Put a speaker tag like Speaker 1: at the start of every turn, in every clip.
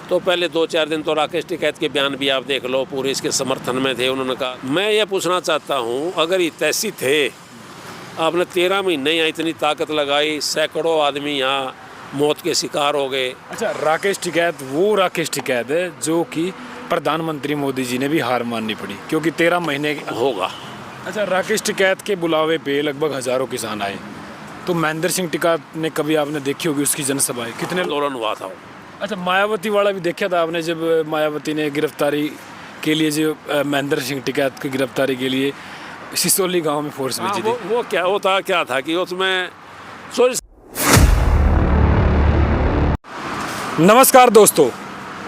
Speaker 1: तो पहले 2-4 दिन तो राकेश टिकैत के बयान भी आप देख लो, पूरे इसके समर्थन में थे। उन्होंने कहा, मैं ये पूछना चाहता हूँ, अगर ये तैसी थे, आपने 13 महीने यहाँ इतनी ताकत लगाई, सैकड़ों आदमी यहाँ मौत के शिकार हो गए।
Speaker 2: अच्छा, राकेश टिकैत वो राकेश टिकैत है जो कि प्रधानमंत्री मोदी जी ने भी हार माननी पड़ी, क्योंकि 13 महीने
Speaker 1: होगा।
Speaker 2: अच्छा, राकेश टिकैत के बुलावे पे लगभग हजारों किसान आए, तो महेंद्र सिंह टिकैत ने कभी आपने देखी होगी उसकी जनसभाएं, कितने
Speaker 1: आंदोलन हुआ था।
Speaker 2: अच्छा, मायावती वाला भी देखा था आपने, जब मायावती ने गिरफ्तारी के लिए, जो महेंद्र सिंह टिकैत की गिरफ्तारी के लिए सिसोली गांव में फोर्स भेजी थी।
Speaker 1: वो क्या होता क्या था कि उसमें
Speaker 2: नमस्कार दोस्तों,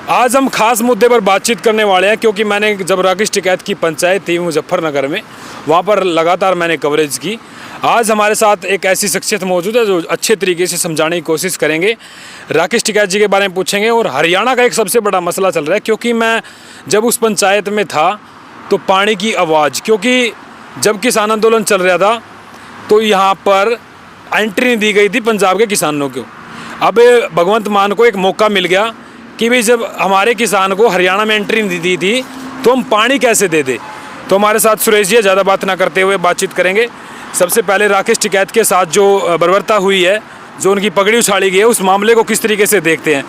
Speaker 2: आज हम खास मुद्दे पर बातचीत करने वाले हैं, क्योंकि मैंने जब राकेश टिकैत की पंचायत थी मुजफ्फरनगर में, वहाँ पर लगातार मैंने कवरेज की। आज हमारे साथ एक ऐसी शख्सियत मौजूद है जो अच्छे तरीके से समझाने की कोशिश करेंगे, राकेश टिकैत जी के बारे में पूछेंगे। और हरियाणा का एक सबसे बड़ा मसला चल रहा है, क्योंकि मैं जब उस पंचायत में था तो पानी की आवाज़, क्योंकि जब किसान आंदोलन चल रहा था तो यहाँ पर एंट्री नहीं दी गई थी पंजाब के किसानों को। अब भगवंत मान को एक मौका मिल गया कि भाई जब हमारे किसान को हरियाणा में एंट्री नहीं दी थी तो हम पानी कैसे दे दे। तो हमारे साथ सुरेश जी, ज़्यादा बात ना करते हुए बातचीत करेंगे। सबसे पहले राकेश टिकैत के साथ जो बर्बरता हुई है, जो उनकी पगड़ी उछाली गई है, उस मामले को किस तरीके से देखते हैं,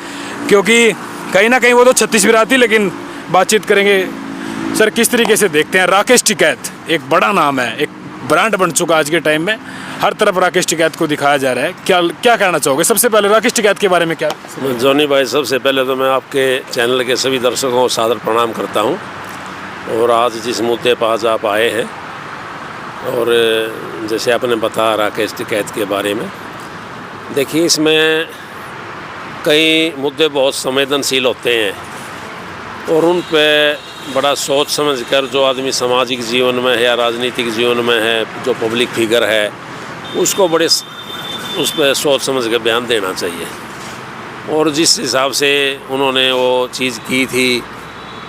Speaker 2: क्योंकि कहीं ना कहीं वो तो 36 विराती, लेकिन बातचीत करेंगे। सर, किस तरीके से देखते हैं राकेश टिकैत? एक बड़ा नाम है, एक ब्रांड बन चुका आज के टाइम में, हर तरफ राकेश टिकैत को दिखाया जा रहा है। क्या कहना चाहोगे सबसे पहले राकेश टिकैत के बारे में? क्या
Speaker 1: जॉनी भाई, सबसे पहले तो मैं आपके चैनल के सभी दर्शकों को सादर प्रणाम करता हूं। और आज जिस मुद्दे पर आज आप आए हैं, और जैसे आपने बताया राकेश टिकैत के बारे में, देखिए इसमें कई मुद्दे बहुत संवेदनशील होते हैं और उन पे बड़ा सोच समझ कर, जो आदमी सामाजिक जीवन में है या राजनीतिक जीवन में है, जो पब्लिक फिगर है, उसको बड़े उस पर सोच समझ कर बयान देना चाहिए। और जिस हिसाब से उन्होंने वो चीज़ की थी,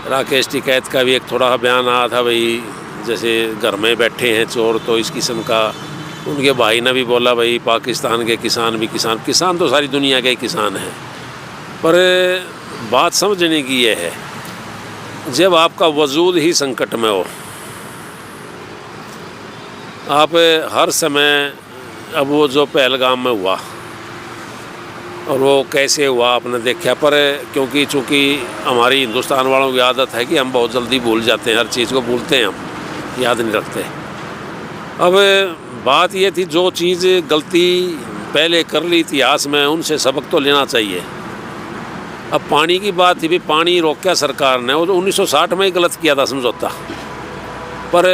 Speaker 1: राकेश टिकैत का भी एक थोड़ा बयान आया था, भाई जैसे घर में बैठे हैं चोर, तो इस किस्म का। उनके भाई ने भी बोला, भाई पाकिस्तान के किसान भी किसान तो सारी दुनिया के किसान हैं। पर बात समझने की ये है, जब आपका वजूद ही संकट में हो, आप हर समय, अब वो जो पहलगाम में हुआ और वो कैसे हुआ आपने देखा, पर क्योंकि चूँकि हमारी हिंदुस्तान वालों की आदत है कि हम बहुत जल्दी भूल जाते हैं, हर चीज़ को भूलते हैं, हम याद नहीं रखते। अब बात ये थी, जो चीज़ गलती पहले कर ली इतिहास में, उनसे सबक तो लेना चाहिए। अब पानी की बात थी, भी पानी रोका सरकार ने, वो तो 1960 में ही गलत किया था समझौता। पर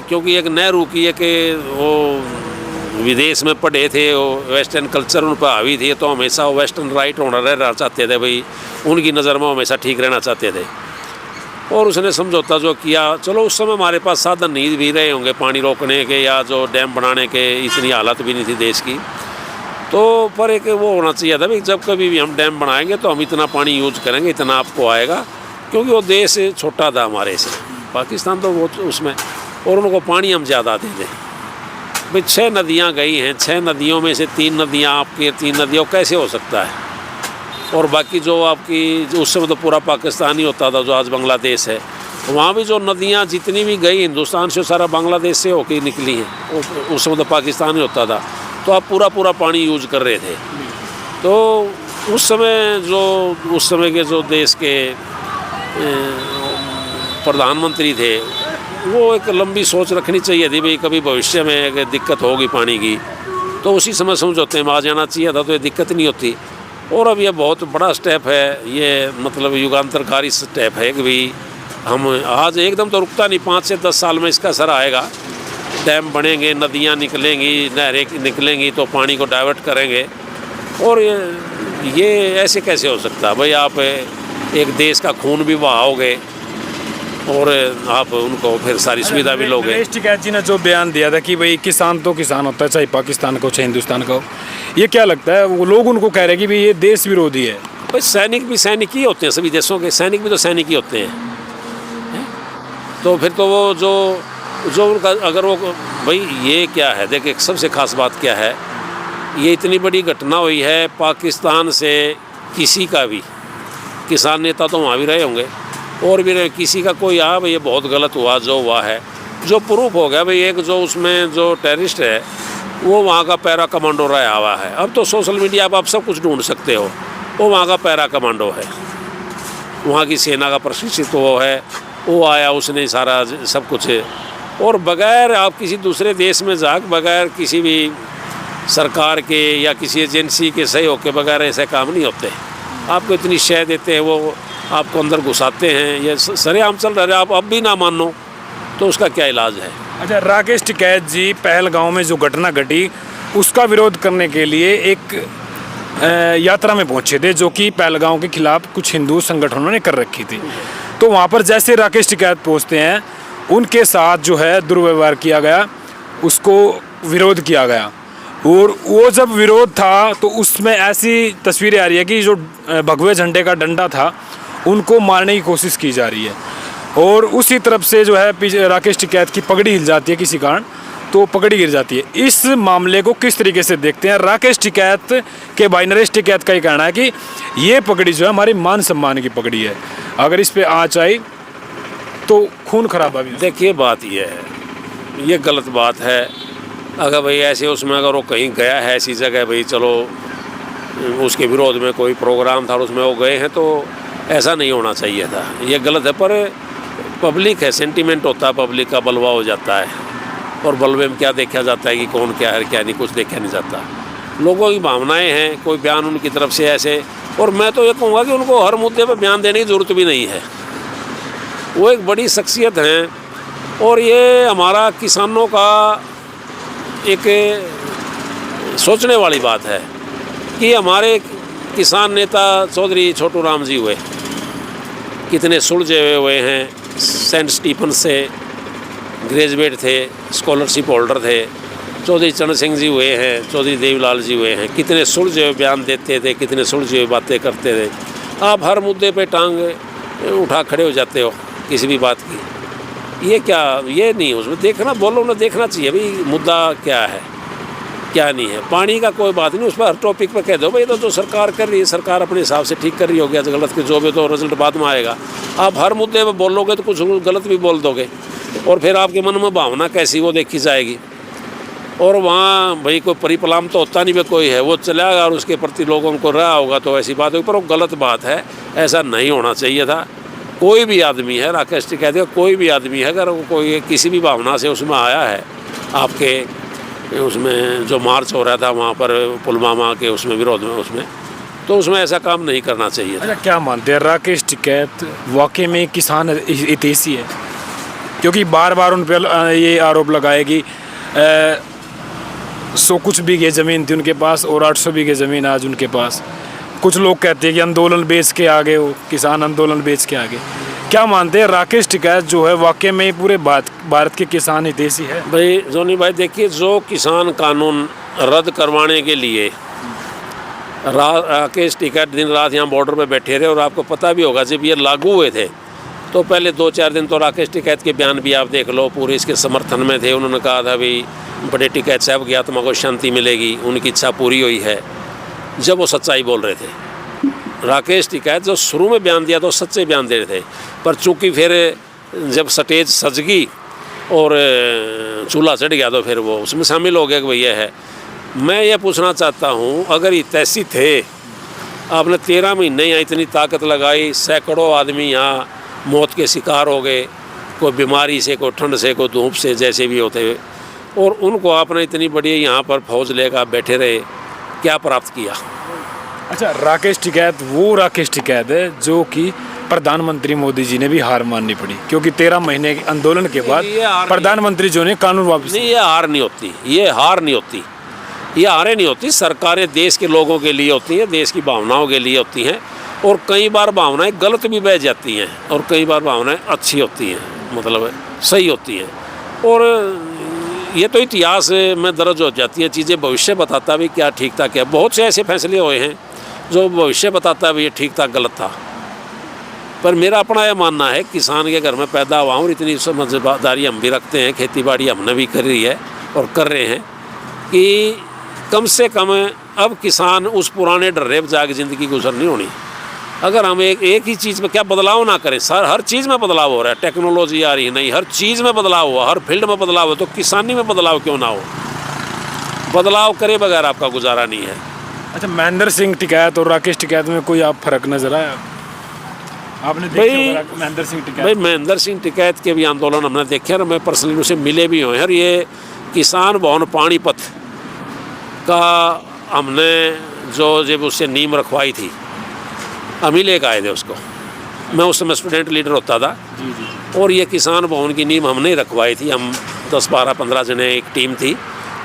Speaker 1: क्योंकि एक नेहरू की कि वो विदेश में पढ़े थे, वो वेस्टर्न कल्चर उन पर हावी थे, तो हमेशा वो वेस्टर्न राइट होना रहना चाहते थे, भाई उनकी नज़र में हमेशा ठीक रहना चाहते थे। और उसने समझौता जो किया, चलो उस समय हमारे पास साधन नहीं भी रहे होंगे पानी रोकने के, या जो डैम बनाने के इतनी हालत भी नहीं थी देश की, तो पर एक वो होना चाहिए था, भाई जब कभी भी हम डैम बनाएंगे तो हम इतना पानी यूज करेंगे, इतना आपको आएगा। क्योंकि वो देश छोटा था हमारे से, पाकिस्तान तो वो उसमें, और उनको पानी हम ज़्यादा दे दें। भाई 6 नदियाँ गई हैं, 6 नदियों में से 3 नदियाँ आपकी, 3 नदियों कैसे हो सकता है? और बाकी जो आपकी, उस समय तो पूरा पाकिस्तान ही होता था, जो आज बांग्लादेश है, वहाँ भी जो नदियाँ जितनी भी गई हिंदुस्तान से, सारा बांग्लादेश से होकर निकली हैं। उस समय तो पाकिस्तान ही होता था, तो आप पूरा पानी यूज कर रहे थे। तो उस समय के जो देश के प्रधानमंत्री थे, वो एक लंबी सोच रखनी चाहिए थी, भाई कभी भविष्य में अगर दिक्कत होगी पानी की, तो उसी समय समझौते में आ जाना चाहिए था, तो ये दिक्कत नहीं होती। और अब ये बहुत बड़ा स्टेप है, ये मतलब युगांतरकारी स्टेप है कि भाई हम आज एकदम तो रुकता नहीं, 5 से 10 साल में इसका असर आएगा। डैम बनेंगे, नदियाँ निकलेंगी, नहरें निकलेंगी, तो पानी को डाइवर्ट करेंगे। और ये ऐसे कैसे हो सकता है? भाई आप एक देश का खून भी बहाओगे और आप उनको फिर सारी सुविधा भी लोगे।
Speaker 2: राकेश टिकैत जी ने जो बयान दिया था कि भाई किसान तो किसान होता है, चाहे पाकिस्तान का हो चाहे हिंदुस्तान का हो, ये क्या लगता है? वो लोग उनको कह रहे हैं कि भाई ये देश विरोधी है।
Speaker 1: भाई सैनिक भी सैनिक ही होते हैं, सभी देशों के सैनिक भी तो सैनिक ही होते हैं। तो फिर तो वो जो उनका, अगर वो, भाई ये क्या है, देखिए सबसे खास बात क्या है, ये इतनी बड़ी घटना हुई है, पाकिस्तान से किसी का भी किसान नेता तो वहाँ भी रहे होंगे और भी रहे, किसी का कोई भाई ये बहुत गलत हुआ जो हुआ है, जो प्रूफ हो गया भाई, एक जो उसमें जो टेररिस्ट है वो वहाँ का पैरा कमांडो रहा हुआ है। अब तो सोशल मीडिया पर आप सब कुछ ढूंढ सकते हो, वो वहाँ का पैरा कमांडो है, वहाँ की सेना का प्रशिक्षित वो है, वो आया उसने सारा सब कुछ है। और बगैर आप किसी दूसरे देश में जाकर बगैर किसी भी सरकार के या किसी एजेंसी के सहयोग के बगैर ऐसे काम नहीं होते। आपको इतनी शय देते हैं, वो आपको अंदर घुसाते हैं, ये सरेआम चल रहा है। आप अब भी ना मानो तो उसका क्या इलाज है।
Speaker 2: अच्छा, राकेश टिकैत जी पहलगांव में जो घटना घटी उसका विरोध करने के लिए एक यात्रा में पहुंचे थे, जो कि पहलगांव के खिलाफ कुछ हिंदू संगठनों ने कर रखी थी। तो वहां पर जैसे राकेश टिकैत पहुंचते हैं, उनके साथ जो है दुर्व्यवहार किया गया, उसको विरोध किया गया। और वो जब विरोध था तो उसमें ऐसी तस्वीरें आ रही है कि जो भगवे झंडे का डंडा था उनको मारने की कोशिश की जा रही है। और उसी तरफ से जो है राकेश टिकैत की पगड़ी हिल जाती है किसी कारण, तो पगड़ी गिर जाती है। इस मामले को किस तरीके से देखते हैं? राकेश टिकैत के भाई नरेश टिकैत का ही कहना है कि ये पगड़ी जो है हमारी मान सम्मान की पगड़ी है, अगर इस पे आँच आई तो खून खराबा भी।
Speaker 1: देखिए बात ये है, ये गलत बात है। अगर भाई ऐसे उसमें अगर वो कहीं गया है ऐसी जगह, भाई चलो उसके विरोध में कोई प्रोग्राम था और उसमें वो गए हैं, तो ऐसा नहीं होना चाहिए था, ये गलत है। पर पब्लिक है, सेंटीमेंट होता है, पब्लिक का बलवा हो जाता है, और बलवे में क्या देखा जाता है कि कौन क्या है क्या नहीं, कुछ देखा नहीं जाता। लोगों की भावनाएं हैं, कोई बयान उनकी तरफ से ऐसे, और मैं तो ये कहूँगा कि उनको हर मुद्दे पर बयान देने की ज़रूरत भी नहीं है। वो एक बड़ी शख्सियत हैं, और ये हमारा किसानों का एक सोचने वाली बात है कि हमारे किसान नेता चौधरी छोटू राम जी हुए, कितने सुलझे हुए हैं। सेंट स्टीफन से ग्रेजुएट थे, स्कॉलरशिप होल्डर थे। चौधरी चरण सिंह जी हुए हैं, चौधरी देवीलाल जी हुए हैं, कितने सुलझे हुए बयान देते थे, कितने सुलझे हुए बातें करते थे। आप हर मुद्दे पे टांग उठा खड़े हो जाते हो किसी भी बात की, ये क्या, ये नहीं, उसमें देखना, बोलो ना, देखना चाहिए भाई मुद्दा क्या है क्या नहीं है। पानी का कोई बात नहीं, उस पर हर टॉपिक पर कह दो भाई तो जो सरकार कर रही है, सरकार अपने हिसाब से ठीक कर रही होगी, गलत के जो भी तो रिजल्ट बाद में आएगा। आप हर मुद्दे पर बोलोगे तो कुछ गलत भी बोल दोगे, और फिर आपके मन में भावना कैसी वो देखी जाएगी। और वहाँ भाई कोई परिपलाम तो होता नहीं भाई, कोई है वो चलेगा और उसके प्रति लोगों को रहा होगा तो ऐसी बात होगी, पर वो गलत बात है, ऐसा नहीं होना चाहिए था। कोई भी आदमी है, राकेश टिकैत का कोई भी आदमी है, अगर कोई किसी भी भावना से उसमें आया है, आपके उसमें जो मार्च हो रहा था वहाँ पर पुलवामा के उसमें विरोध में, उसमें तो उसमें ऐसा काम नहीं करना चाहिए।
Speaker 2: अच्छा, क्या मानते हैं राकेश टिकैत वाकई में किसान हितैषी है? क्योंकि बार बार उन पर ये आरोप लगाए कि 100 कुछ बीघे ज़मीन थी उनके पास और 800 बीघे ज़मीन आज उनके पास। कुछ लोग कहते हैं कि आंदोलन बेच के आगे हो, किसान आंदोलन बेच के आगे। क्या मानते हैं राकेश टिकैत जो है वाकई में पूरे भारत के किसान हितैषी है?
Speaker 1: भाई जोनी भाई देखिए, जो किसान कानून रद्द करवाने के लिए राकेश टिकैत दिन रात यहाँ बॉर्डर पे बैठे रहे, और आपको पता भी होगा जब ये लागू हुए थे तो पहले 2-4 दिन तो राकेश टिकैत के बयान भी आप देख लो, पूरे इसके समर्थन में थे। उन्होंने कहा था भाई बड़े टिकैत साहब की आत्मा को शांति मिलेगी, उनकी इच्छा पूरी हुई है, जब वो सच्चाई बोल रहे थे। राकेश टिकैत जो शुरू में बयान दिया तो सच्चे बयान दे रहे थे, पर चूँकि फिर जब स्टेज सज गई और चूल्हा चढ़ गया तो फिर वो उसमें शामिल हो गया कि भैया है। मैं ये पूछना चाहता हूँ, अगर हितैषी थे, आपने 13 महीने यहाँ इतनी ताकत लगाई, सैकड़ों आदमी यहाँ मौत के शिकार हो गए, कोई बीमारी से, कोई ठंड से, कोई धूप से, जैसे भी होते हुए, और उनको आपने इतनी बड़ी यहाँ पर फौज लेकर बैठे रहे, क्या प्राप्त किया?
Speaker 2: अच्छा, राकेश टिकैत वो राकेश टिकैत है जो कि प्रधानमंत्री मोदी जी ने भी हार माननी पड़ी, क्योंकि 13 महीने के आंदोलन के बाद प्रधानमंत्री जो ने कानून वापस
Speaker 1: नहीं, ये हार नहीं होती, ये हार नहीं होती, ये हारें नहीं होती। सरकारें देश के लोगों के लिए होती हैं, देश की भावनाओं के लिए होती हैं, और कई बार भावनाएं गलत भी बह जाती हैं, और कई बार भावनाएं अच्छी होती हैं, मतलब सही होती हैं। और ये तो इतिहास में दर्ज हो जाती हैं चीज़ें, भविष्य बताता भी क्या ठीक था क्या। बहुत से ऐसे फैसले हुए हैं जो भविष्य बताता भी ये ठीक था गलत था। पर मेरा अपना यह मानना है, किसान के घर में पैदा हुआ और इतनी समझदारी हम भी रखते हैं, खेती बाड़ी हमने भी करी है और कर रहे हैं, कि कम से कम अब किसान उस पुराने डर्रे पर जाके ज़िंदगी गुजर नहीं होनी। अगर हम एक ही चीज़ में क्या बदलाव ना करें, सर हर चीज़ में बदलाव हो रहा है, टेक्नोलॉजी आ रही है, नहीं हर चीज़ में बदलाव हुआ, हर फील्ड में बदलाव हो, तो किसानी में बदलाव क्यों ना हो? बदलाव करे बगैर आपका गुजारा नहीं है।
Speaker 2: अच्छा, महेंद्र सिंह टिकैत और राकेश टिकैत में कोई आप फर्क नजर आया आपने? महेंद्र सिंह टिकैत,
Speaker 1: भाई महेंद्र सिंह टिकैत के भी आंदोलन हमने देखे और मैं पर्सनली उसे मिले भी हुए हैं। और ये किसान भवन पानीपत का हमने जो जब उससे नींव रखवाई थी, हम ही लेकर आए थे उसको। मैं उस समय स्टूडेंट लीडर होता था और ये किसान भवन की नींव हमने ही रखवाई थी। हम 10, 12, 15 जने एक टीम थी,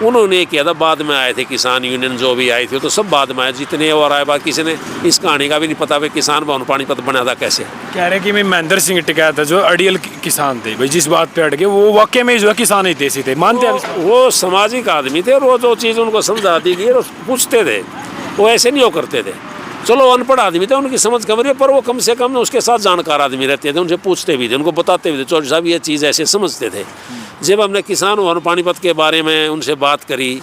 Speaker 1: उन्होंने किया था। बाद में आए थे किसान यूनियन जो भी आई थी, तो सब बाद में आए जितने और आए। बाकी किसी ने इस कहानी का भी नहीं पता भाई किसान भवन पानीपत बना था कैसे।
Speaker 2: कह रहे कि मैं महेंद्र सिंह टिकैत है जो अड़ियल किसान थे भाई, जिस बात पे अड़ गए वो वाकई में जो है किसान ही देसी थे, मानते हैं?
Speaker 1: वो सामाजिक आदमी थे और वो जो चीज़ उनको समझा दी गई और पूछते थे, वो ऐसे नहीं वो करते थे। चलो अनपढ़ आदमी थे, उनकी समझ कम रही, पर वो कम से कम उसके साथ जानकार आदमी रहते थे, उनसे पूछते भी थे, उनको बताते भी थे, चौधरी साहब ये चीज़ ऐसे समझते थे। जब हमने किसान भवन पानीपत के बारे में उनसे बात करी,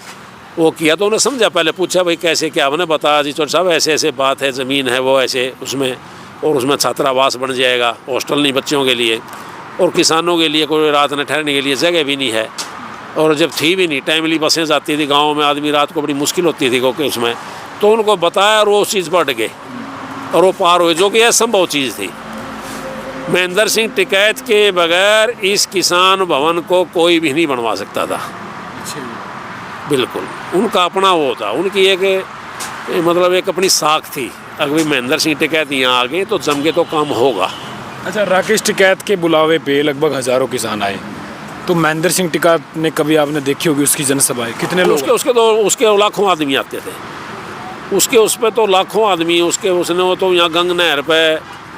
Speaker 1: वो किया तो उन्हें समझा। पहले पूछा भाई कैसे क्या, हमने बताया जी चौधरी साहब ऐसे ऐसे बात है, ज़मीन है वो ऐसे उसमें, और उसमें छात्रावास बन जाएगा, हॉस्टल नहीं बच्चों के लिए, और किसानों के लिए कोई रात में ठहरने के लिए जगह भी नहीं है। और जब थी भी नहीं, टाइमली बसें जाती थी गाँव में, आदमी रात को बड़ी मुश्किल होती थी क्योंकि उसमें, तो उनको बताया और वो उस चीज़ पर अट गए और वो पार हुए, जो कि असंभव चीज़ थी। महेंद्र सिंह टिकैत के बगैर इस किसान भवन को कोई भी नहीं बनवा सकता था। बिल्कुल उनका अपना वो था, उनकी एक मतलब एक अपनी साख थी। अगर महेंद्र सिंह टिकैत यहाँ आ गए तो जम के तो काम होगा।
Speaker 2: अच्छा, राकेश टिकैत के बुलावे पे लगभग हज़ारों किसान आए, तो महेंद्र सिंह टिकैत ने कभी आपने देखी होगी उसकी जनसभाएं, कितने लोग?
Speaker 1: उसके लाखों आदमी आते थे, उसके उस पर तो लाखों आदमी, उसने वो तो यहाँ गंग नहर पे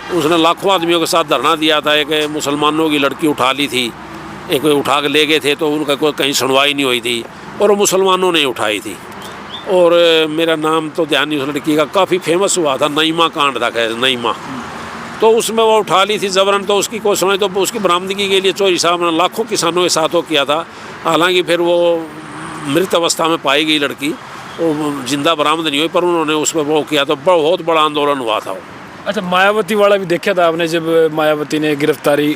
Speaker 1: उसने लाखों आदमियों के साथ धरना दिया था। एक मुसलमानों की लड़की उठा ली थी, एक उठा के ले गए थे, तो उनका कोई कहीं सुनवाई नहीं हुई थी और वो मुसलमानों ने उठाई थी। और मेरा नाम तो ध्यान नहीं उस लड़की का, काफ़ी फेमस हुआ था, नईमा कांड था, खैर नईमा, तो उसमें वो उठा ली थी जबरन। तो उसकी कोई सुनाई, तो उसकी बरामदगी के लिए चौधरी साहब ने लाखों किसानों के साथ वो किया था। हालांकि फिर वो मृत अवस्था में पाई गई लड़की, वो जिंदा बरामद नहीं हुई, पर उन्होंने उस पर वो किया, तो बहुत बड़ा आंदोलन हुआ था वो।
Speaker 2: अच्छा, मायावती वाला भी देखा था आपने, जब मायावती ने गिरफ्तारी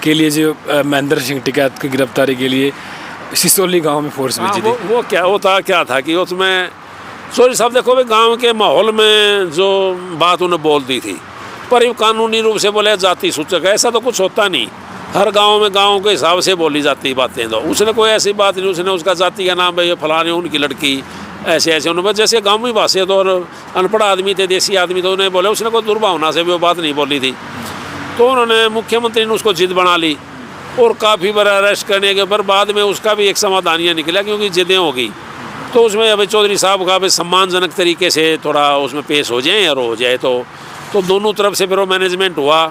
Speaker 2: के लिए, जो महेंद्र सिंह टिकैत की गिरफ्तारी के लिए सिसोली गांव में फोर्स भेजी थी?
Speaker 1: वो क्या होता क्या था कि उसमें चौधरी साहब देखो भाई, गांव के माहौल में जो बात उन्हें बोल दी थी, पर ये कानूनी रूप से बोले जाति सूचक है, ऐसा तो कुछ होता नहीं। हर गांव में गांव के हिसाब से बोली जाती बातें, तो उसने कोई ऐसी बात नहीं, उसने उसका जाति का नाम भाई ये फलाने उनकी लड़की ऐसे ऐसे उन्होंने, जैसे गाँव में भाषा तो, और अनपढ़ आदमी थे, देसी आदमी, तो उन्हें बोले, उसने कोई दुर्भावना से भी वो बात नहीं बोली थी। तो उन्होंने मुख्यमंत्री ने उसको जिद बना ली और काफ़ी बार अरेस्ट करने के, पर बाद में उसका भी एक समाधान ये निकला, क्योंकि जिदें हो गई तो उसमें अभी चौधरी साहब का भी सम्मानजनक तरीके से थोड़ा उसमें पेश हो जाए और हो जाए, तो दोनों तरफ से फिर वो मैनेजमेंट हुआ,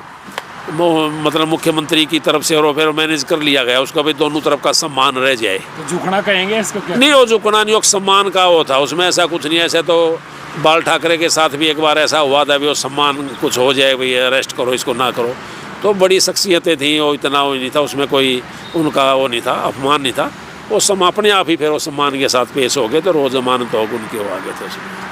Speaker 1: मतलब मुख्यमंत्री की तरफ से, और फिर मैनेज कर लिया गया उसका भी, दोनों तरफ का सम्मान रह जाए।
Speaker 2: तो झुकना कहेंगे इसको क्या?
Speaker 1: नहीं, वो झुकना नहीं, वो सम्मान का वो था, उसमें ऐसा कुछ नहीं। ऐसे तो बाल ठाकरे के साथ भी एक बार ऐसा हुआ था, भी वो सम्मान कुछ हो जाए, भाई अरेस्ट करो इसको ना करो, तो बड़ी शख्सियतें थी, वो इतना वो नहीं था, उसमें कोई उनका वो नहीं था, अपमान नहीं था, वो अपने आप ही फिर वो सम्मान के साथ पेश हो गए, तो रोज़ जमानत हो उनके वो आ गए थे उसमें।